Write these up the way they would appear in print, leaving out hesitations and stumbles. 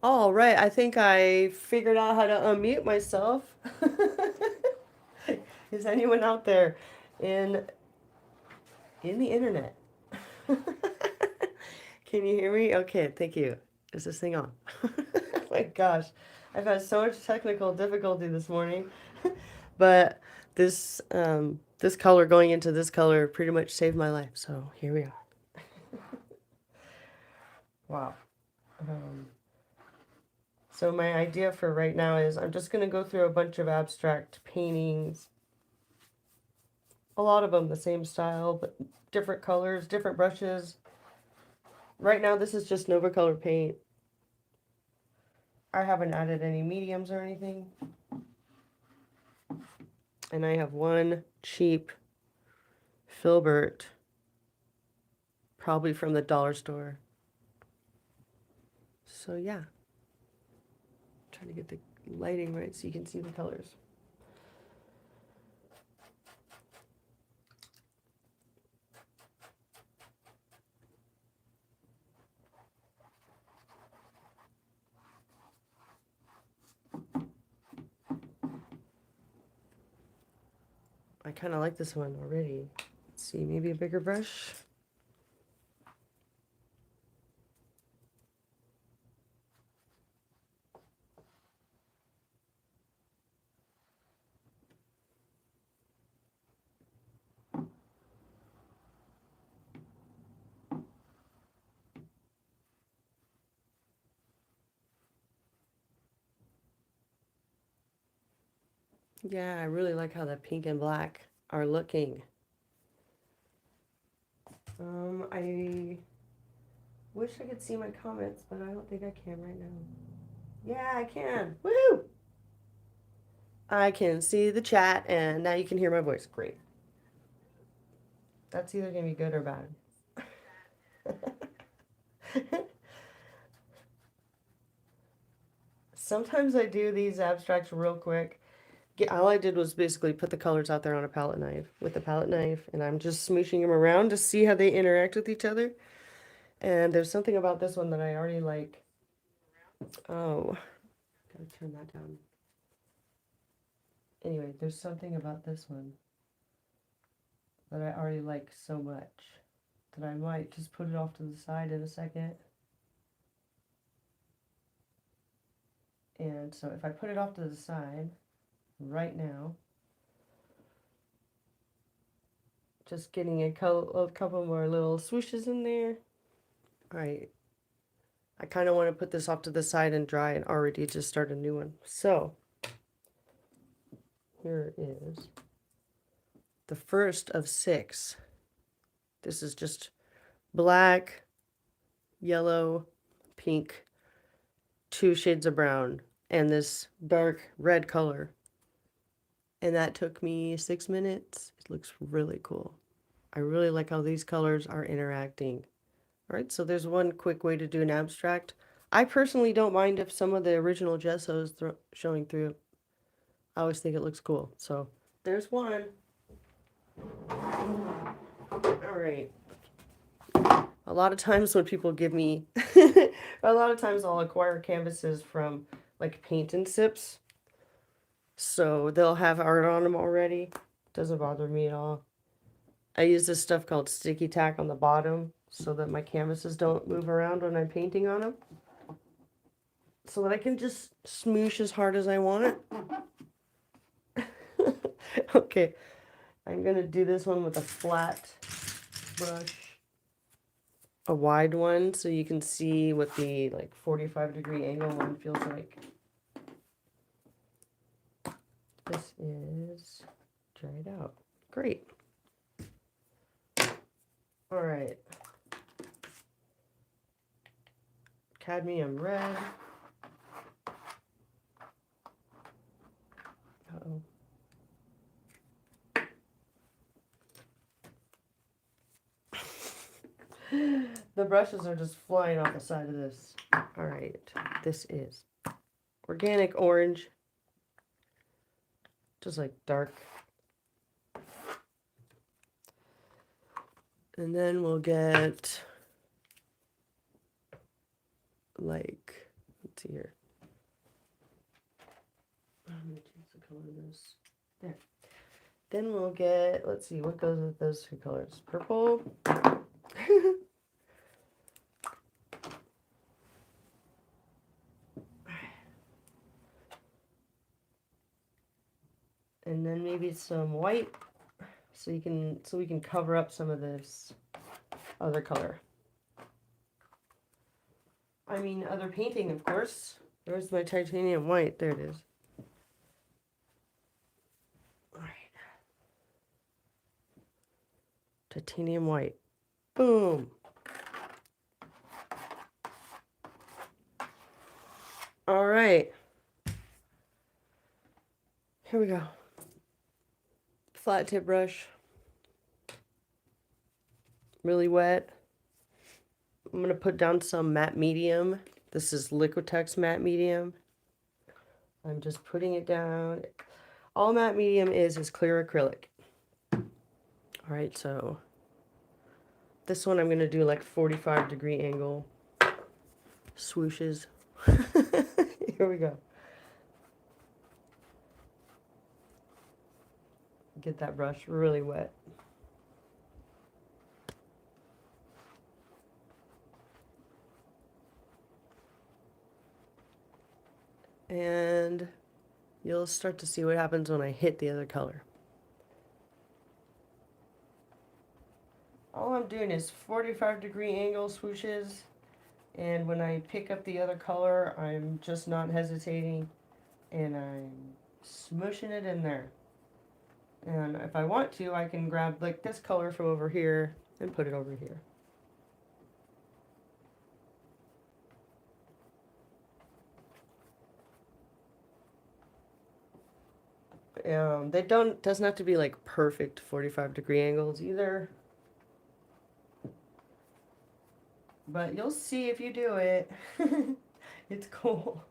All right, I think I figured out how to unmute myself. Is anyone out there in in the internet? Can you hear me? Okay, thank you. Is this thing on? Oh my gosh, I've had so much technical difficulty this morning, but this color going into this color pretty much saved my life. So here we are. Wow. Um, so my idea for right now is I'm just gonna go through a bunch of abstract paintings, a lot of them the same style, but different colors, different brushes. Right now, this is just Nova Color paint. I haven't added any mediums or anything. And I have one cheap filbert, probably from the dollar store. So yeah, trying to get the lighting right so you can see the colors. I kind of like this one already. Let's see, maybe a bigger brush. Yeah, I really like how the pink and black are looking. I wish I could see my comments, but I don't think I can right now. Yeah, I can. Woohoo! I can see the chat, and now you can hear my voice. Great. That's either gonna be good or bad. Sometimes I do these abstracts real quick. All I did was basically put the colors out there on a palette knife with a palette knife, and I'm just smooshing them around to see how they interact with each other. And there's something about this one that I already like. Oh, gotta turn that down. Anyway, there's something about this one that I already like so much that I might just put it off to the side in a second. And so if I put it off to the side right now, just getting a couple more little swooshes in there. All right. I kind of want to put this off to the side and dry and already just start a new one. So here is the first of 6. This is just black, yellow, pink, 2 shades of brown, and this dark red color. And that took me 6 minutes. It looks really cool. I really like how these colors are interacting. All right, so there's one quick way to do an abstract. I personally don't mind if some of the original gesso is showing through. I always think it looks cool. So there's one. All right. A lot of times when people give me, a lot of times I'll acquire canvases from like paint and sips. So they'll have art on them already. Doesn't bother me at all. I use this stuff called sticky tack on the bottom so that my canvases don't move around when I'm painting on them. So that I can just smoosh as hard as I want. Okay, I'm gonna do this one with a flat brush, a wide one, so you can see what the like 45-degree angle one feels like. This is dried out. Great. All right. Cadmium red. Uh-oh. The brushes are just flying off the side of this. All right. This is organic orange. Just like dark. And then we'll get like Let's see here. I'm going to change the color of this. There. Then we'll get, let's see, what goes with those two colors? Purple. And then maybe some white so we can cover up some of this other color. I mean, other painting, of course. There's my titanium white. There it is. All right. Titanium white. Boom. All right. Here we go. Flat tip brush. Really wet. I'm going to put down some matte medium. This is Liquitex matte medium. I'm just putting it down. All matte medium is clear acrylic. All right, so this one I'm going to do like 45-degree angle swooshes. Here we go. Get that brush really wet. And you'll start to see what happens when I hit the other color. All I'm doing is 45-degree angle swooshes, and when I pick up the other color, I'm just not hesitating, and I'm smushing it in there. And if I want to, I can grab like this color from over here and put it over here. Doesn't have to be like perfect 45-degree angles either. But you'll see if you do it. It's cool.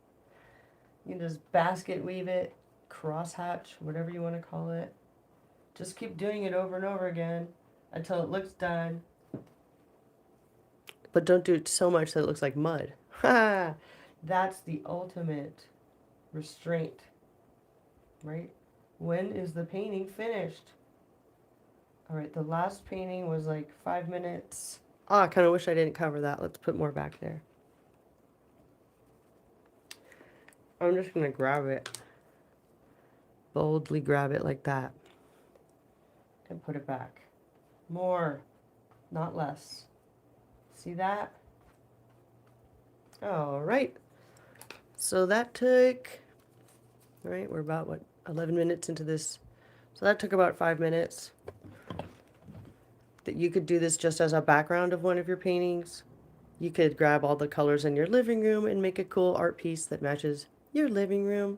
You can just basket weave it, crosshatch, whatever you want to call it. Just keep doing it over and over again until it looks done. But don't do it so much that it looks like mud. Ha! That's the ultimate restraint, right? When is the painting finished? All right, the last painting was like 5 minutes. Oh, I kind of wish I didn't cover that. Let's put more back there. I'm just going to grab it. Boldly grab it like that. And put it back. More, not less. See that? All right. So that took, all right, we're about, what, 11 minutes into this. So that took about 5 minutes. That you could do this just as a background of one of your paintings. You could grab all the colors in your living room and make a cool art piece that matches your living room.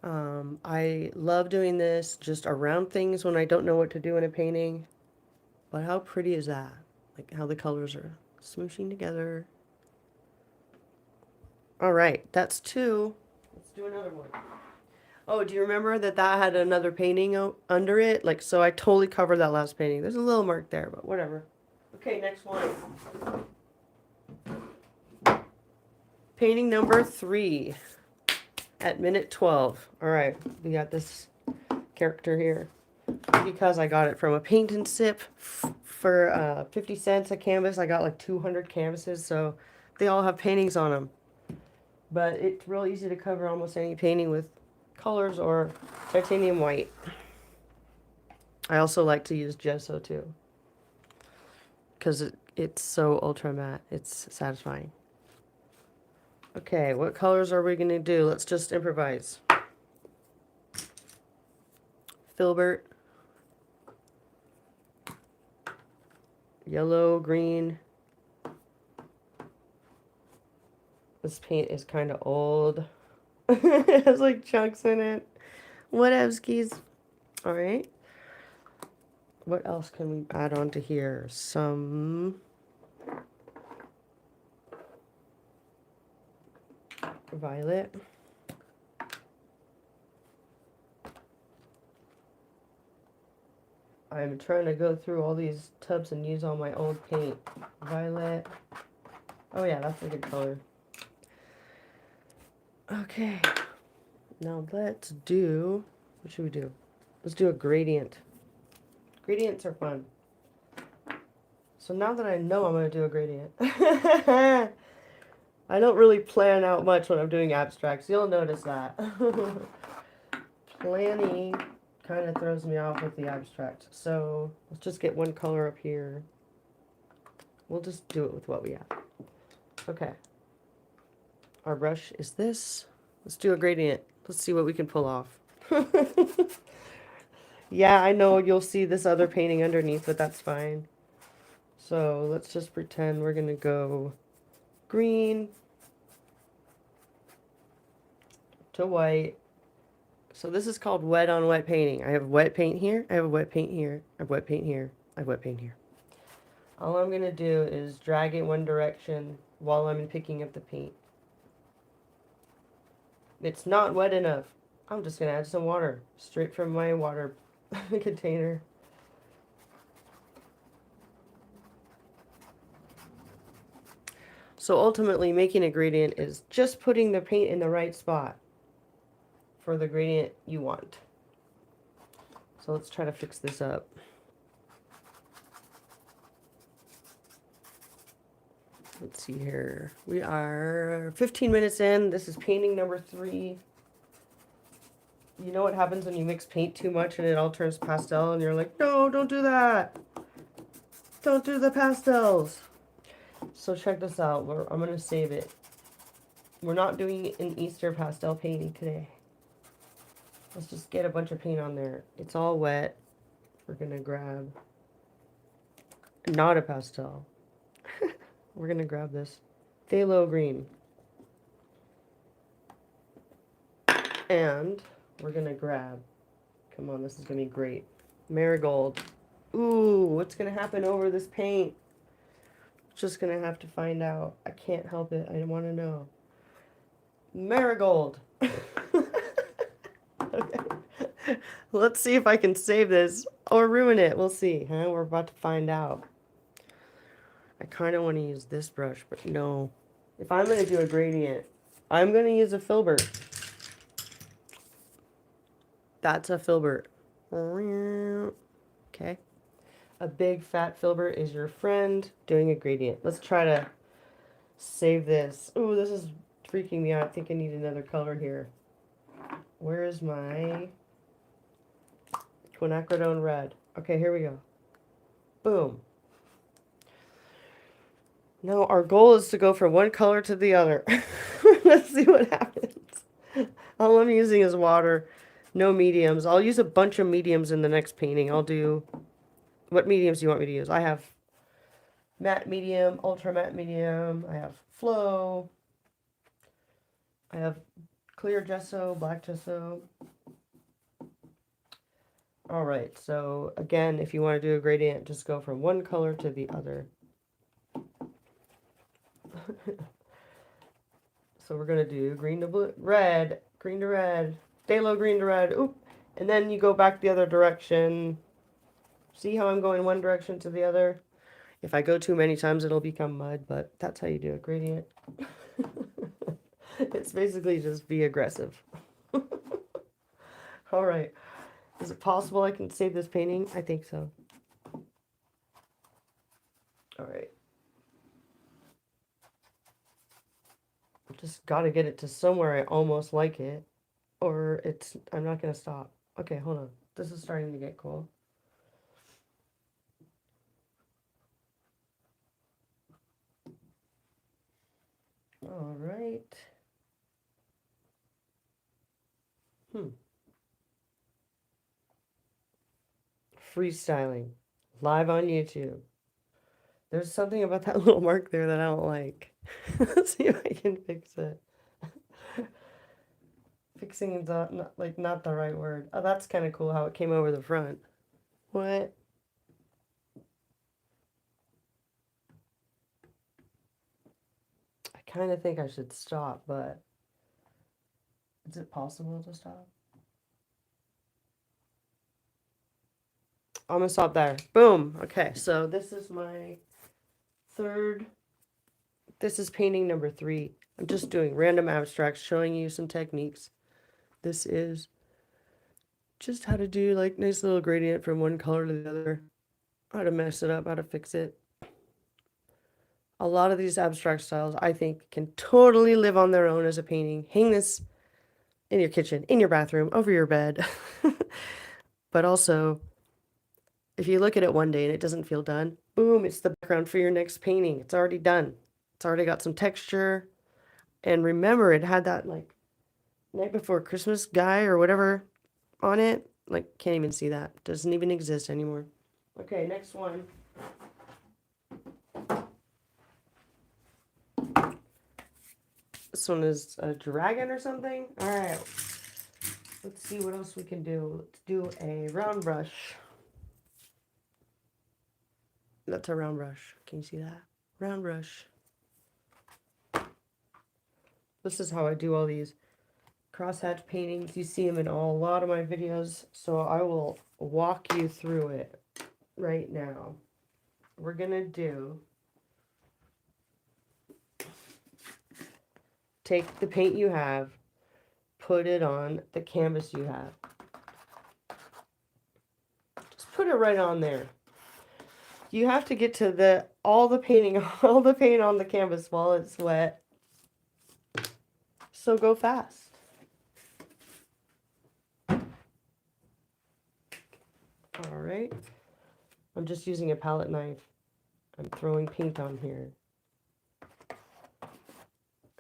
I love doing this just around things when I don't know what to do in a painting. But how pretty is that? Like how the colors are smooshing together. All right, that's 2. Let's do another one. Oh, do you remember that had another painting under it? Like, so I totally covered that last painting. There's a little mark there, but whatever. Okay, next one. Painting number 3 at minute 12. All right, we got this character here because I got it from a paint and sip for 50 cents a canvas. I got like 200 canvases, so they all have paintings on them. But it's real easy to cover almost any painting with colors or titanium white. I also like to use gesso too because it's so ultra matte. It's satisfying. Okay, what colors are we going to do? Let's just improvise. Filbert. Yellow, green. This paint is kind of old. It has like chunks in it. Whatevskis. All right. What else can we add on to here? Some violet. I'm trying to go through all these tubs and use all my old paint. Violet. Oh yeah, that's a good color. Okay, now let's do, what should we do? Let's do a gradient. Gradients are fun. So now that I know I'm going to do a gradient, I don't really plan out much when I'm doing abstracts. You'll notice that. Planning kind of throws me off with the abstract. So let's just get one color up here. We'll just do it with what we have. Okay. Our brush is this. Let's do a gradient. Let's see what we can pull off. Yeah, I know you'll see this other painting underneath, but that's fine. So let's just pretend we're going to go green to white. So this is called wet on wet painting. I have wet paint here, I have wet paint here, I have wet paint here, I have wet paint here. All I'm going to do is drag it one direction while I'm picking up the paint. It's not wet enough. I'm just going to add some water straight from my water container. So ultimately, making a gradient is just putting the paint in the right spot for the gradient you want. So let's try to fix this up. Let's see here. We are 15 minutes in. This is painting number 3. You know what happens when you mix paint too much and it all turns pastel and you're like, no, don't do that. Don't do the pastels. So check this out. I'm going to save it. We're not doing an Easter pastel painting today. Let's just get a bunch of paint on there. It's all wet. We're going to grab not a pastel. We're going to grab this phthalo green. And we're going to grab, come on, this is going to be great, marigold. Ooh, what's going to happen over this paint? Just going to have to find out. I can't help it. I want to know. Marigold. Okay. Let's see if I can save this or ruin it. We'll see. Huh? We're about to find out. I kind of want to use this brush, but no. If I'm going to do a gradient, I'm going to use a filbert. That's a filbert. Okay. A big fat filbert is your friend doing a gradient. Let's try to save this. Ooh, this is freaking me out. I think I need another color here. Where is my quinacridone red? Okay, here we go. Boom. Now our goal is to go from one color to the other. Let's see what happens. All I'm using is water, no mediums. I'll use a bunch of mediums in the next painting. I'll do, what mediums do you want me to use? I have matte medium, ultra matte medium, I have flow, I have clear gesso, black gesso. All right, so again, if you want to do a gradient, just go from one color to the other. So we're going to do green to blue, red, green to red, phthalo green to red, oop, and then you go back the other direction. See how I'm going one direction to the other? If I go too many times, it'll become mud, but that's how you do a gradient. It's basically just be aggressive. All right. Is it possible I can save this painting? I think so. All right. Just got to get it to somewhere I almost like it, or I'm not going to stop. Okay, hold on. This is starting to get cool. All right. Freestyling. Live on YouTube. There's something about that little mark there that I don't like. Let's see if I can fix it. Fixing is not the right word. Oh, that's kind of cool how it came over the front. What? I kind of think I should stop, but is it possible to stop? I'm gonna stop there. Boom. Okay, so this is my third. This is painting number 3. I'm just doing random abstracts, showing you some techniques. This is just how to do like nice little gradient from one color to the other, how to mess it up, how to fix it. A lot of these abstract styles, I think, can totally live on their own as a painting. Hang this in your kitchen, in your bathroom, over your bed. But also, if you look at it one day and it doesn't feel done, boom, it's the background for your next painting. It's already done. It's already got some texture. And remember, it had that like Night Before Christmas guy or whatever on it. Like, can't even see that. Doesn't even exist anymore. Okay, next one. This one is a dragon or something. All right. Let's see what else we can do. Let's do a round brush. That's a round brush. Can you see that? Round brush. This is how I do all these crosshatch paintings. You see them in a lot of my videos, so I will walk you through it right now. We're gonna take the paint you have, put it on the canvas you have. Just put it right on there. You have to get to all the paint on the canvas while it's wet. So go fast. All right. I'm just using a palette knife. I'm throwing paint on here.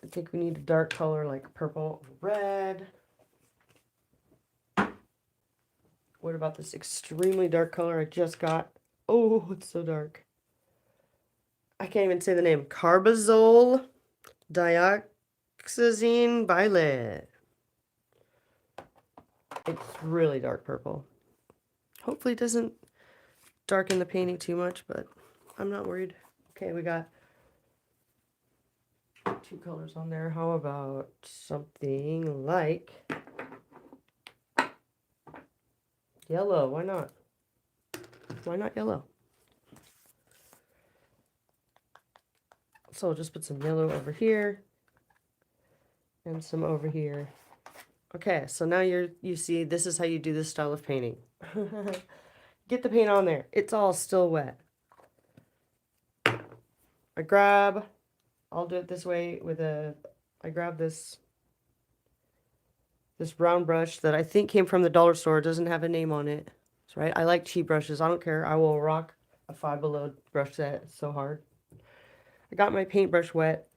I think we need a dark color like purple or red. What about this extremely dark color I just got? Oh, it's so dark. I can't even say the name. Carbazole dioxazine violet. It's really dark purple. Hopefully it doesn't darken the painting too much, but I'm not worried. Okay, we got 2 colors on there. How about something like yellow? Why not? Why not yellow? So I'll just put some yellow over here and some over here. Okay, so now you see this is how you do this style of painting. Get the paint on there. It's all still wet. I'll do it this way I grab this round brush that I think came from the dollar store. It doesn't have a name on it. That's right. I like cheap brushes. I don't care. I will rock a Five Below brush set. It's so hard. I got my paintbrush wet.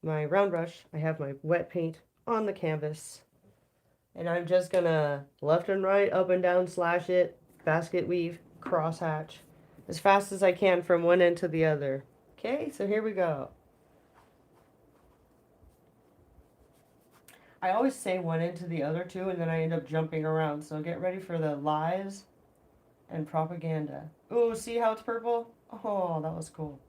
My round brush. I have my wet paint on the canvas. And I'm just gonna left and right, up and down, slash it, basket weave, crosshatch, as fast as I can from one end to the other. Okay, so here we go. I always say one end to the other too, and then I end up jumping around. So get ready for the lies and propaganda. Ooh, see how it's purple? Oh, that was cool.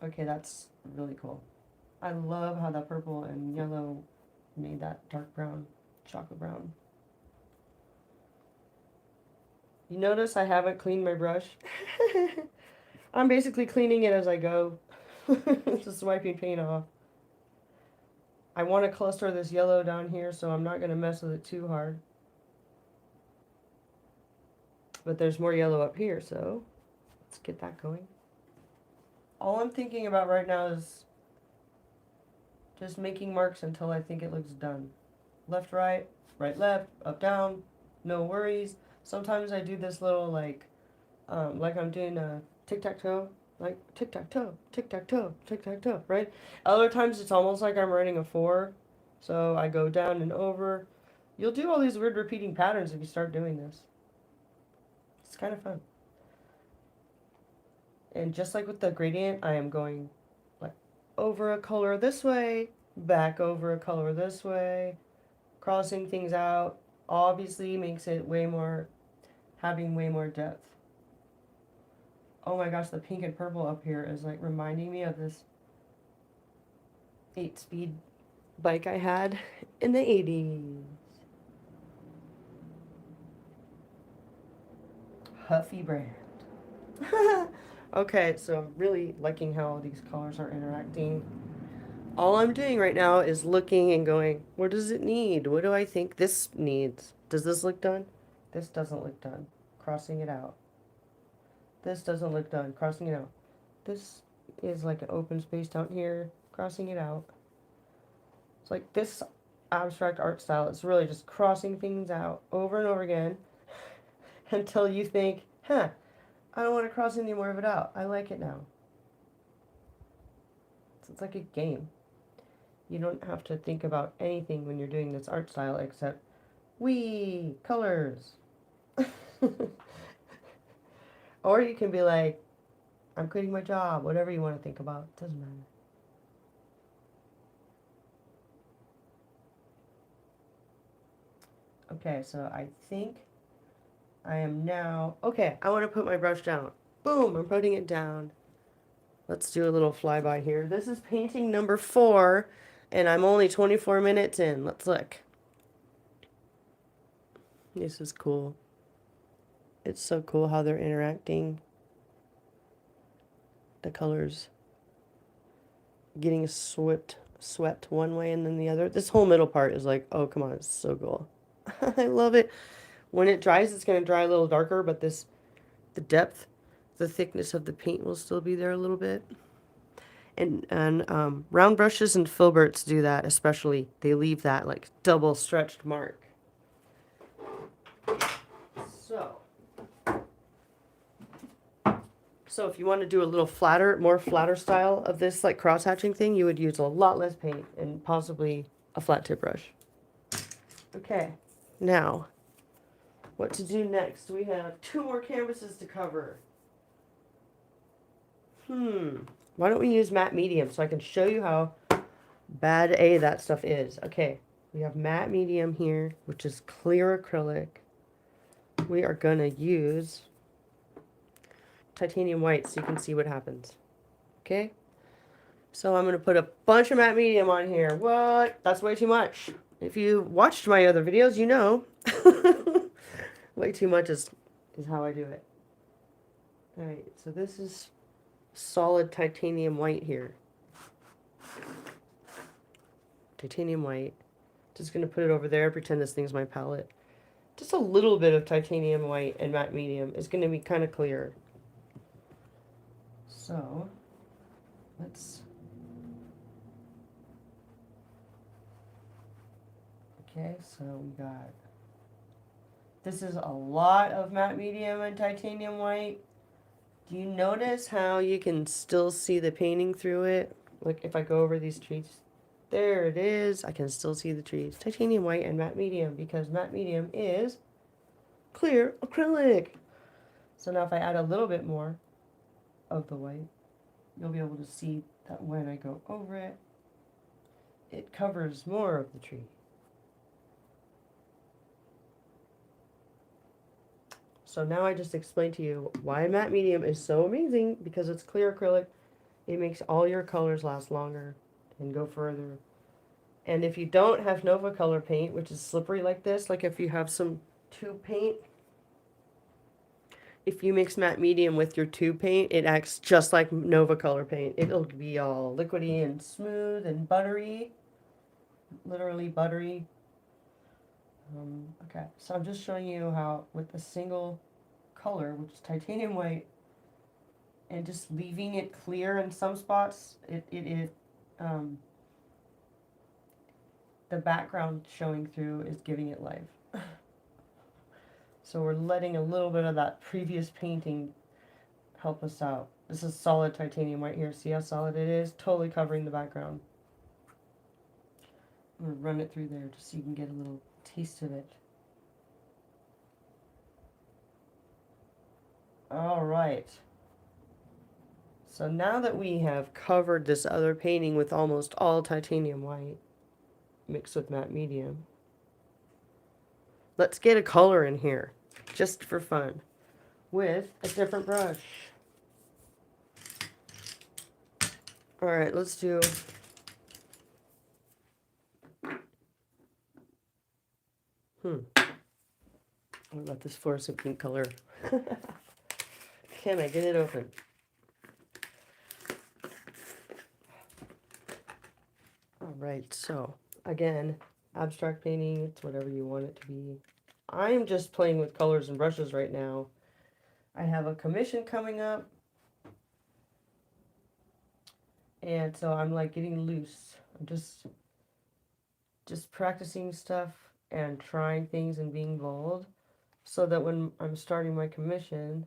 Okay, that's really cool. I love how that purple and yellow made that dark brown, chocolate brown. You notice I haven't cleaned my brush? I'm basically cleaning it as I go. Just wiping paint off. I want to cluster this yellow down here, so I'm not going to mess with it too hard. But there's more yellow up here, so let's get that going. All I'm thinking about right now is just making marks until I think it looks done. Left, right, left, up, down, no worries. Sometimes I do this little like I'm doing a tic-tac-toe, like tic-tac-toe, tic-tac-toe, tic-tac-toe, right? Other times it's almost like I'm writing a 4, so I go down and over. You'll do all these weird repeating patterns if you start doing this. It's kind of fun. And just like with the gradient, I am going like over a color this way, back over a color this way, crossing things out. Obviously makes it having way more depth. Oh my gosh, the pink and purple up here is like reminding me of this 8-speed bike I had in the 80s. puffy brand. Okay, so I'm really liking how these colors are interacting. All I'm doing right now is looking and going, what does it need? What do I think this needs? Does this look done? This doesn't look done. Crossing it out. This doesn't look done. Crossing it out. This is like an open space down here. Crossing it out. It's like this abstract art style. It's really just crossing things out over and over again until you think, huh, I don't want to cross any more of it out. I like it now. So it's like a game. You don't have to think about anything when you're doing this art style except, wee, colors. Or you can be like, I'm quitting my job, whatever you want to think about. Doesn't matter. Okay, so I think I am now, okay, I want to put my brush down. Boom, I'm putting it down. Let's do a little flyby here. This is painting number 4, and I'm only 24 minutes in. Let's look. This is cool. It's so cool how they're interacting. The colors getting swept one way and then the other. This whole middle part is like, oh, come on, it's so cool. I love it. When it dries, it's going to dry a little darker, but the depth, the thickness of the paint will still be there a little bit. And round brushes and filberts do that especially. They leave that like double stretched mark. So if you want to do a little flatter, more flatter style of this like cross hatching thing, you would use a lot less paint and possibly a flat tip brush. Okay, now what to do next? We have 2 more canvases to cover. Why don't we use matte medium so I can show you how bad A that stuff is. Okay, we have matte medium here, which is clear acrylic. We are gonna use titanium white so you can see what happens. Okay, so I'm gonna put a bunch of matte medium on here. What? That's way too much. If you watched my other videos, you know. Way too much is how I do it. Alright, so this is solid titanium white here. Titanium white. Just gonna put it over there, pretend this thing's my palette. Just a little bit of titanium white and matte medium is gonna be kind of clear. So, let's... Okay, so we got... This is a lot of matte medium and titanium white. Do you notice how you can still see the painting through it? Like if I go over these trees, there it is. I can still see the trees. Titanium white and matte medium, because matte medium is clear acrylic. So now if I add a little bit more of the white, you'll be able to see that when I go over it, it covers more of the tree. So now I just explained to you why matte medium is so amazing, because it's clear acrylic. It makes all your colors last longer and go further. And if you don't have Nova color paint, which is slippery like this, like if you have some tube paint, if you mix matte medium with your tube paint, it acts just like Nova color paint. It'll be all liquidy and smooth and buttery, literally buttery. Okay, so I'm just showing you how with a single color, which is titanium white, and just leaving it clear in some spots, the background showing through is giving it life. So we're letting a little bit of that previous painting help us out. This is solid titanium white here. See how solid it is? Totally covering the background. I'm going to run it through there just so you can get a little taste of it. Alright. So now that we have covered this other painting with almost all titanium white, mixed with matte medium, let's get a color in here, just for fun, with a different brush. Alright, let's do... What about this fluorescent pink color? Can I get it open? All right, so again, abstract painting, it's whatever you want it to be. I'm just playing with colors and brushes right now. I have a commission coming up, and so I'm like getting loose. I'm just practicing stuff and trying things and being bold, so that when I'm starting my commission,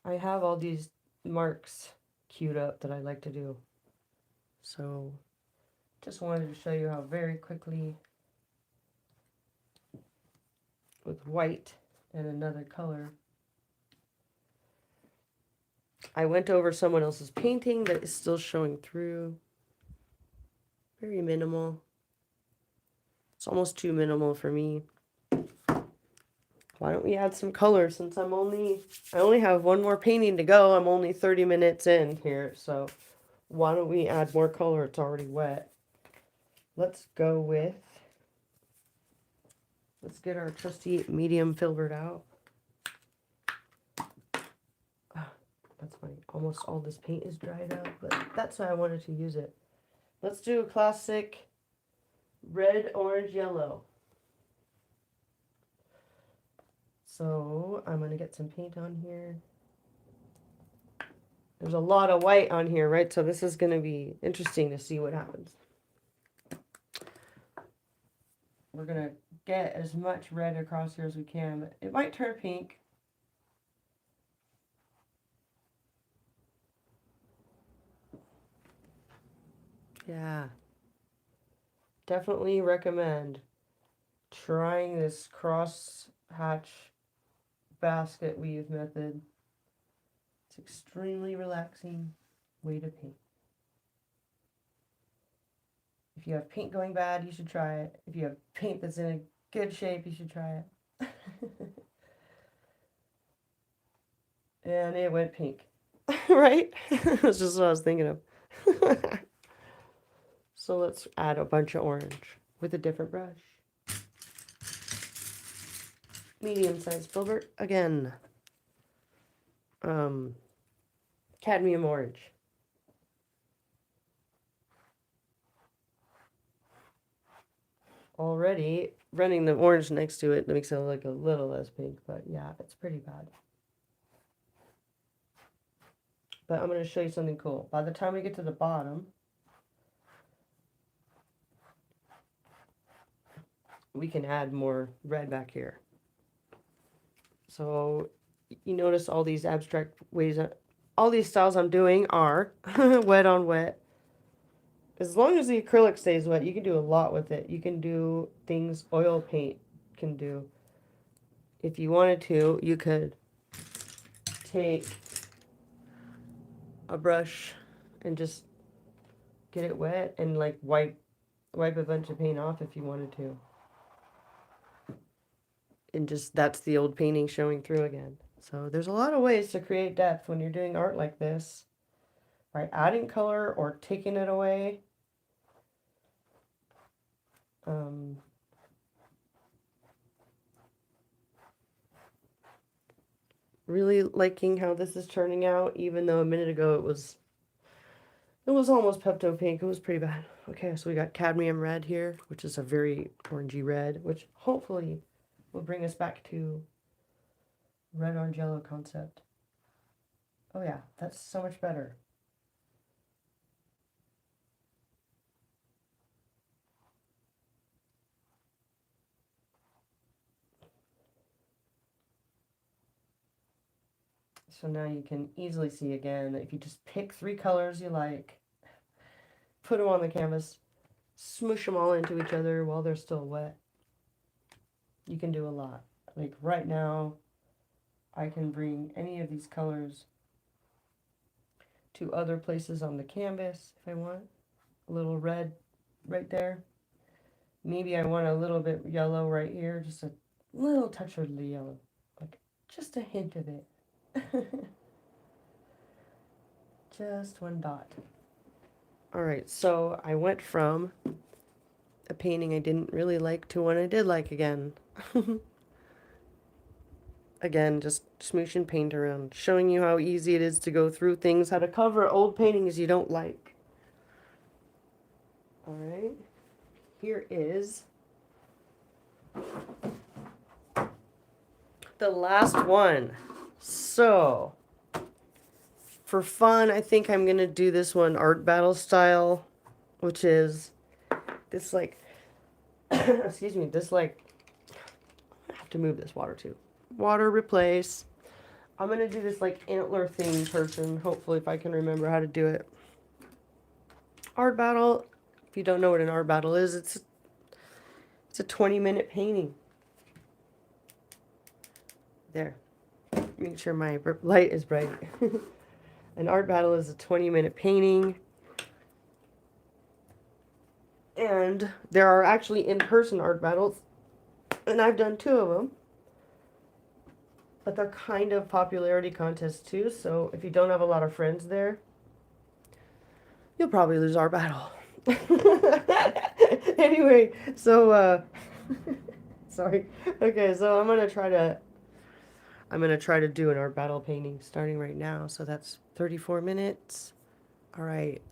I have all these marks queued up that I like to do. So just wanted to show you how very quickly, with white and another color, I went over someone else's painting that is still showing through. Very minimal. It's almost too minimal for me. Why don't we add some color, since I only have one more painting to go. I'm only 30 minutes in here, so why don't we add more color? It's already wet. Let's get our trusty medium filbert out. That's funny. Almost all this paint is dried up, but that's why I wanted to use it. Let's do a classic red, orange, yellow. So I'm going to get some paint on here. There's a lot of white on here, right? So this is going to be interesting to see what happens. We're going to get as much red across here as we can, but it might turn pink. Yeah. Definitely recommend trying this cross hatch basket weave method. It's extremely relaxing way to paint. If you have paint going bad, you should try it. If you have paint that's in a good shape, you should try it. And it went pink. Right? That's just what I was thinking of. So let's add a bunch of orange with a different brush. Medium-sized filbert again. Cadmium orange. Already running the orange next to it makes it look a little less pink, but yeah, it's pretty bad. But I'm going to show you something cool. By the time we get to the bottom, we can add more red back here. So you notice all these abstract ways, all these styles I'm doing are wet on wet. As long as the acrylic stays wet, you can do a lot with it. You can do things oil paint can do. If you wanted to, you could take a brush and just get it wet and like wipe a bunch of paint off if you wanted to. And just, that's the old painting showing through again. So there's a lot of ways to create depth when you're doing art like this, by adding color or taking it away. Really liking how this is turning out, even though a minute ago it was almost Pepto pink. It was pretty bad. Okay, so we got cadmium red here, which is a very orangey red, which hopefully will bring us back to red, orange, yellow concept. Oh yeah, that's so much better. So now you can easily see again that if you just pick 3 colors you like, put them on the canvas, smoosh them all into each other while they're still wet, you can do a lot. Like right now, I can bring any of these colors to other places on the canvas if I want. A little red right there. Maybe I want a little bit yellow right here, just a little touch of the yellow, like just a hint of it. Just one dot. All right, so I went from a painting I didn't really like to one I did like again. Again, just smooshing paint around, showing you how easy it is to go through things, how to cover old paintings you don't like. All right, here is the last one. So, for fun, I think I'm going to do this one art battle style, which is this like, excuse me, this like, I have to move this water too. Water replace. I'm going to do this like antler theme person, hopefully if I can remember how to do it. Art battle, if you don't know what an art battle is, it's a 20-minute painting. There. Make sure my light is bright. An art battle is a 20-minute painting. And there are actually in-person art battles. And I've done 2 of them. But they're kind of popularity contests too. So if you don't have a lot of friends there, you'll probably lose our battle. Anyway, so sorry. Okay, so I'm gonna try to do an art battle painting starting right now. So that's 34 minutes. All right.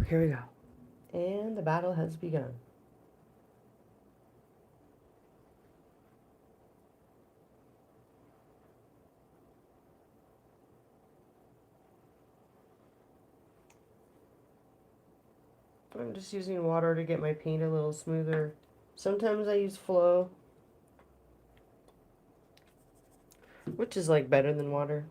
Here we go. And the battle has begun. I'm just using water to get my paint a little smoother. Sometimes I use flow, which is like better than water.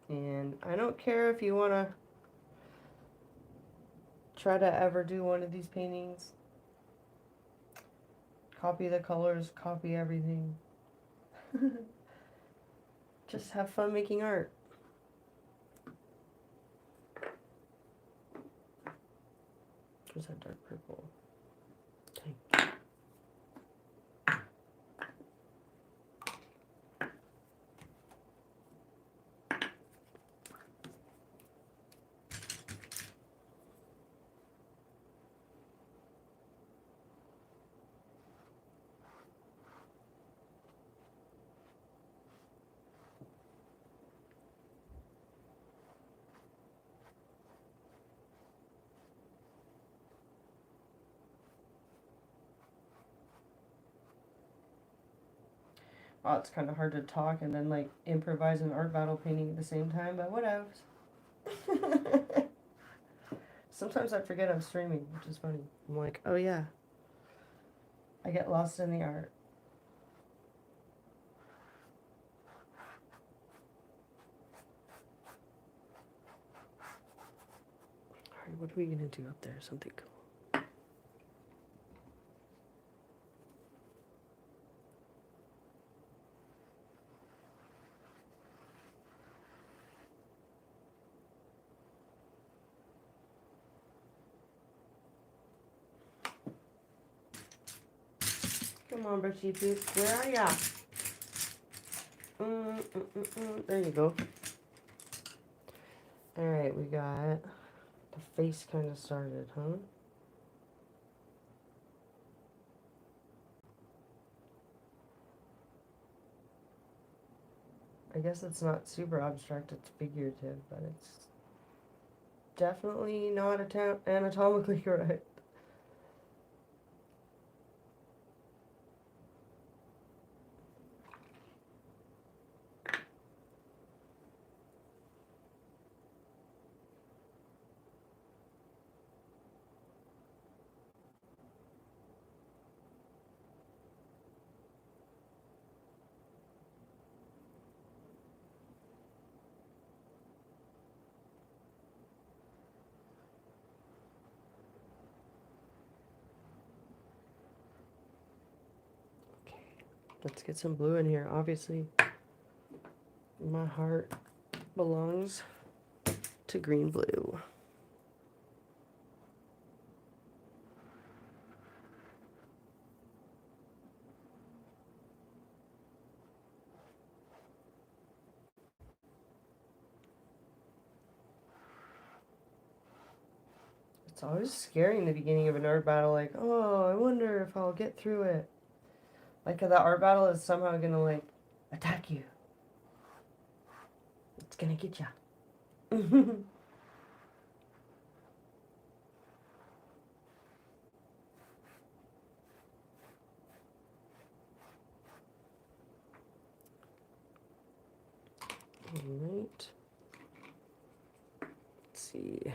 And I don't care if you want to try to ever do one of these paintings. Copy the colors, copy everything. Just have fun making art. Where's that dark purple? Okay. Oh, it's kind of hard to talk and then like improvise an art battle painting at the same time, but whatever. Sometimes I forget I'm streaming, which is funny. I'm like, oh yeah. I get lost in the art. Alright, what are we gonna do up there? Something cool. Come on, Brushy Boots. Where are ya? There you go. Alright, we got the face kind of started, huh? I guess it's not super abstract, it's figurative, but it's definitely not anatomically correct. Okay, let's get some blue in here. Obviously, my heart belongs to green blue. It's always scary in the beginning of an art battle, like, oh, I wonder if I'll get through it. Like the art battle is somehow gonna like attack you. It's gonna get ya. Alright. Let's see.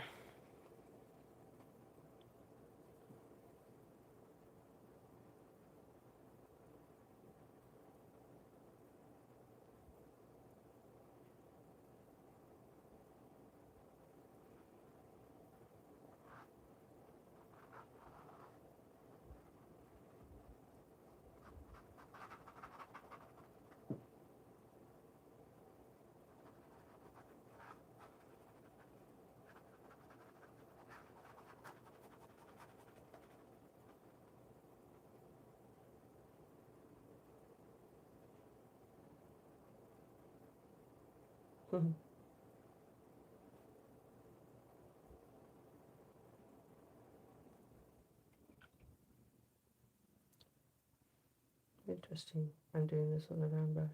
Interesting. I'm doing this with a round brush.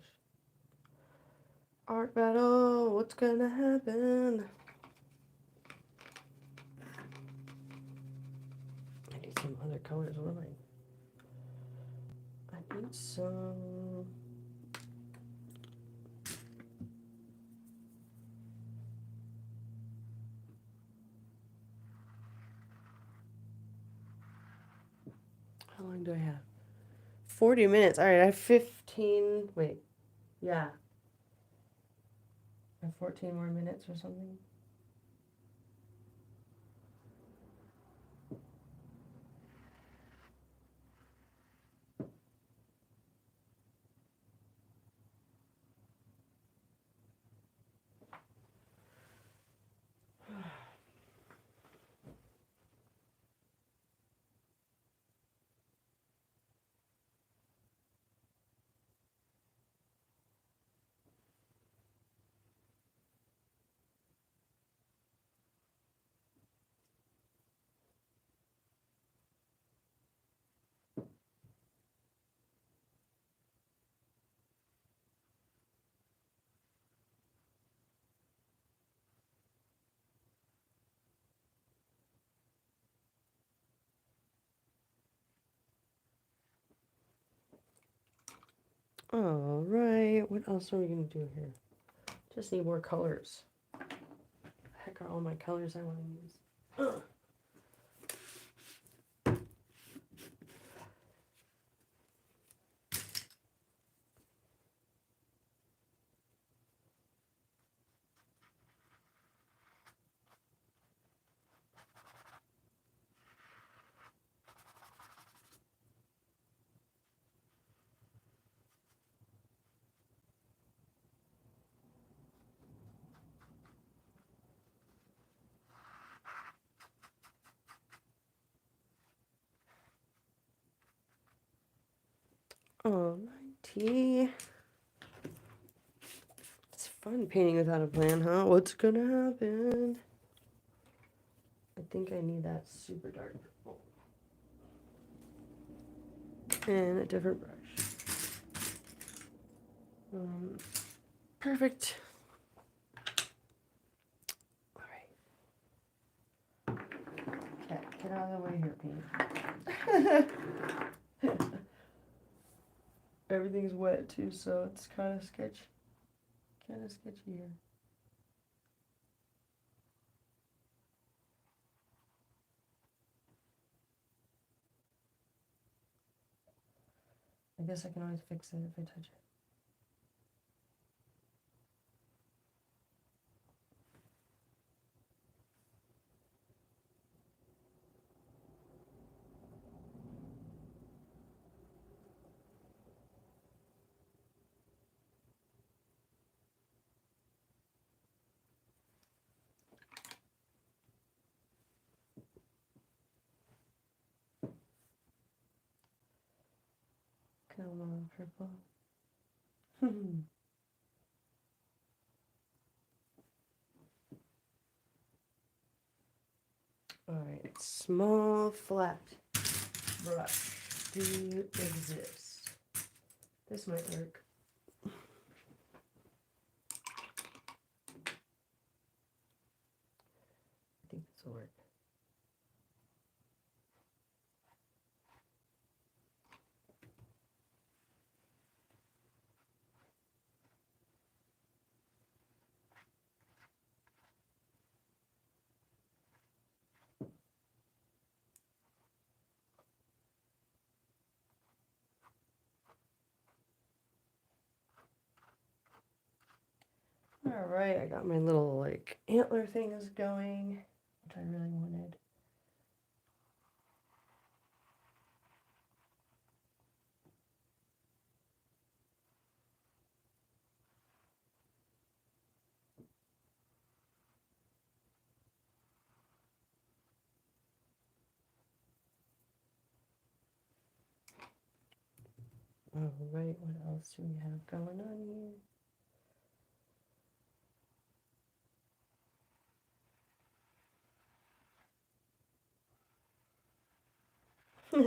Art battle, what's gonna happen? I need some other colors. What am I need some. How long do I have? 40 minutes. All right, I have 15. Wait. Yeah. I have 14 more minutes or something. All right. What else are we going to do here? Just need more colors. Heck are all my colors I want to use? Ugh. Alrighty. It's fun painting without a plan, huh? What's gonna happen? I think I need that super dark purple. And a different brush. Perfect. Alright. Okay, get out of the way here, paint. Everything's wet too, so it's kind of sketchy here. I guess I can always fix it if I touch it. Come on, purple. Alright. small flat brush do exist. This might work. I think this will work. All right, I got my little like antler things going, which I really wanted. All right, what else do we have going on here? I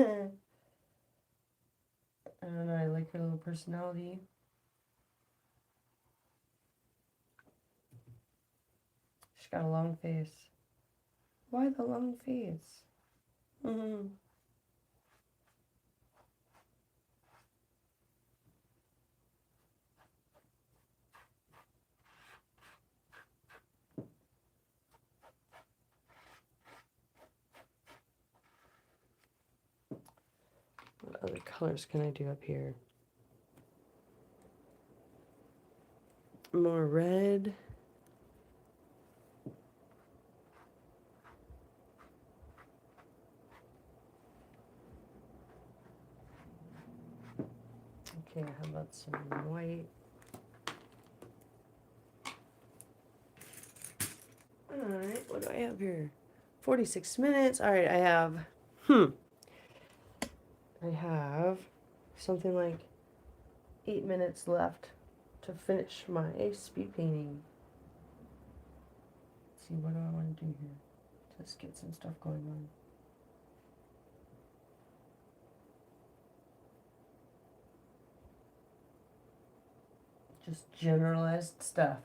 don't know, I like her little personality. She's got a long face. Why the long face? Mm-hmm. What other colors can I do up here? More red. Okay, how about some white? Alright, what do I have here? 46 minutes. Alright, I have something like 8 minutes left to finish my speed painting. Let's see, what do I want to do here? Just get some stuff going on. Just generalized stuff.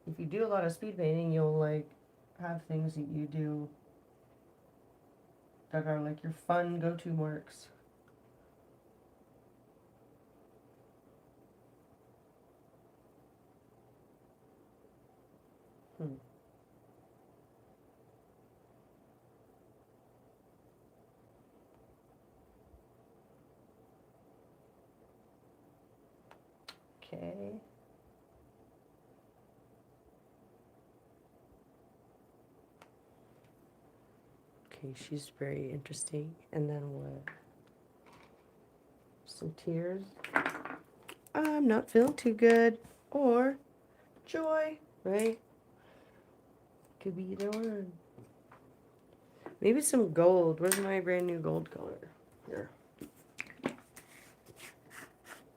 If you do a lot of speed painting, you'll like have things that you do that are like your fun go-to marks. Okay. Okay, she's very interesting. And then what? Some tears. I'm not feeling too good. Or joy, right? Could be either one. Maybe some gold. Where's my brand new gold color? Here.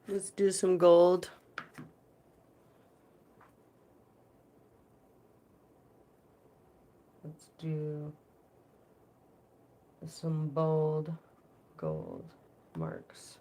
Let's do some gold. Let's do some bold gold marks.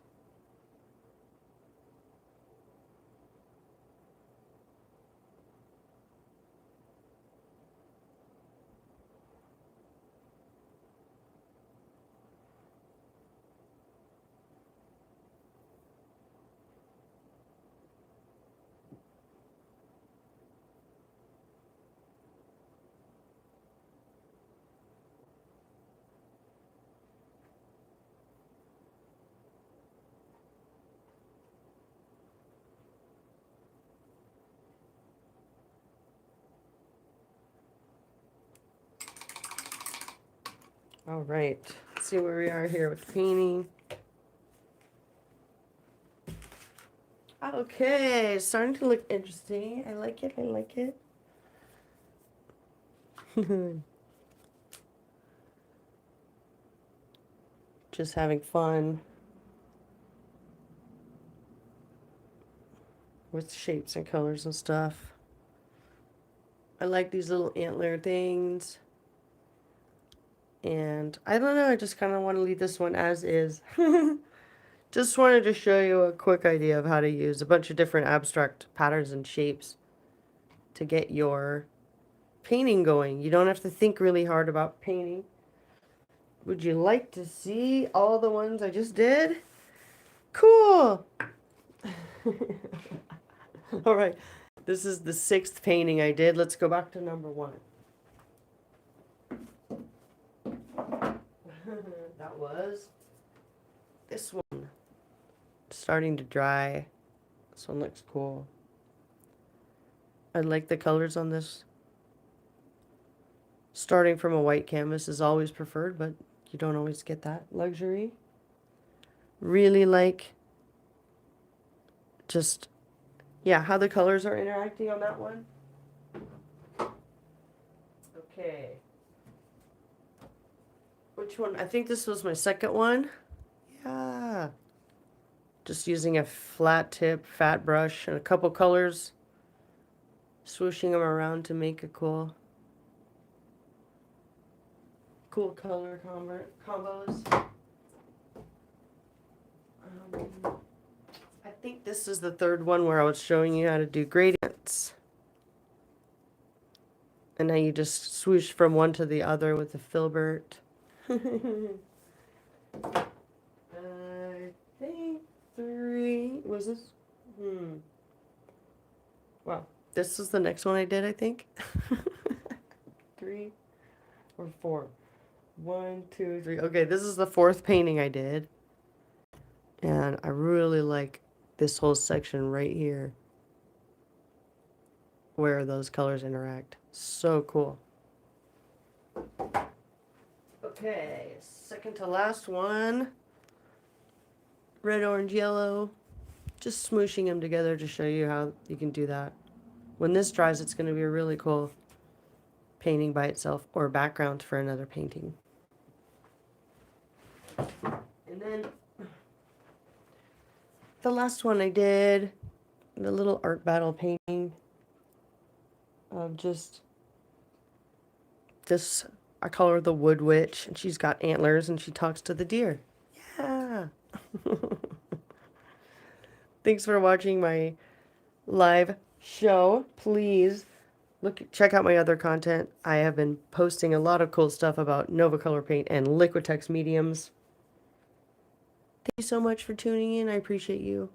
All right, let's see where we are here with the painting. Okay, it's starting to look interesting. I like it, I like it. Just having fun with shapes and colors and stuff. I like these little antler things. And I don't know, I just kind of want to leave this one as is. Just wanted to show you a quick idea of how to use a bunch of different abstract patterns and shapes to get your painting going. You don't have to think really hard about painting. Would you like to see all the ones I just did? Cool! All right, this is the 6th painting I did. Let's go back to number 1. That was this one. Starting to dry. This one looks cool. I like the colors on this. Starting from a white canvas is always preferred, but you don't always get that luxury. Really like just, yeah, how the colors are interacting on that one. Okay. Which one? I think this was my second one. Yeah. Just using a flat tip, fat brush, and a couple colors. Swooshing them around to make a cool color combos. I think this is the 3rd one where I was showing you how to do gradients. And now you just swoosh from one to the other with the filbert. I think 3 was this. Wow, this is the next one I did, I think. 3 or 4. 1, 2, 3. Okay, this is the 4th painting I did. And I really like this whole section right here where those colors interact. So cool. Okay, second to last one. Red, orange, yellow. Just smooshing them together to show you how you can do that. When this dries, it's going to be a really cool painting by itself or background for another painting. And then the last one I did, the little art battle painting of just this, I call her the Wood Witch, and she's got antlers and she talks to the deer. Yeah. Thanks for watching my live show. Please check out my other content. I have been posting a lot of cool stuff about Nova Color Paint and Liquitex mediums. Thank you so much for tuning in. I appreciate you.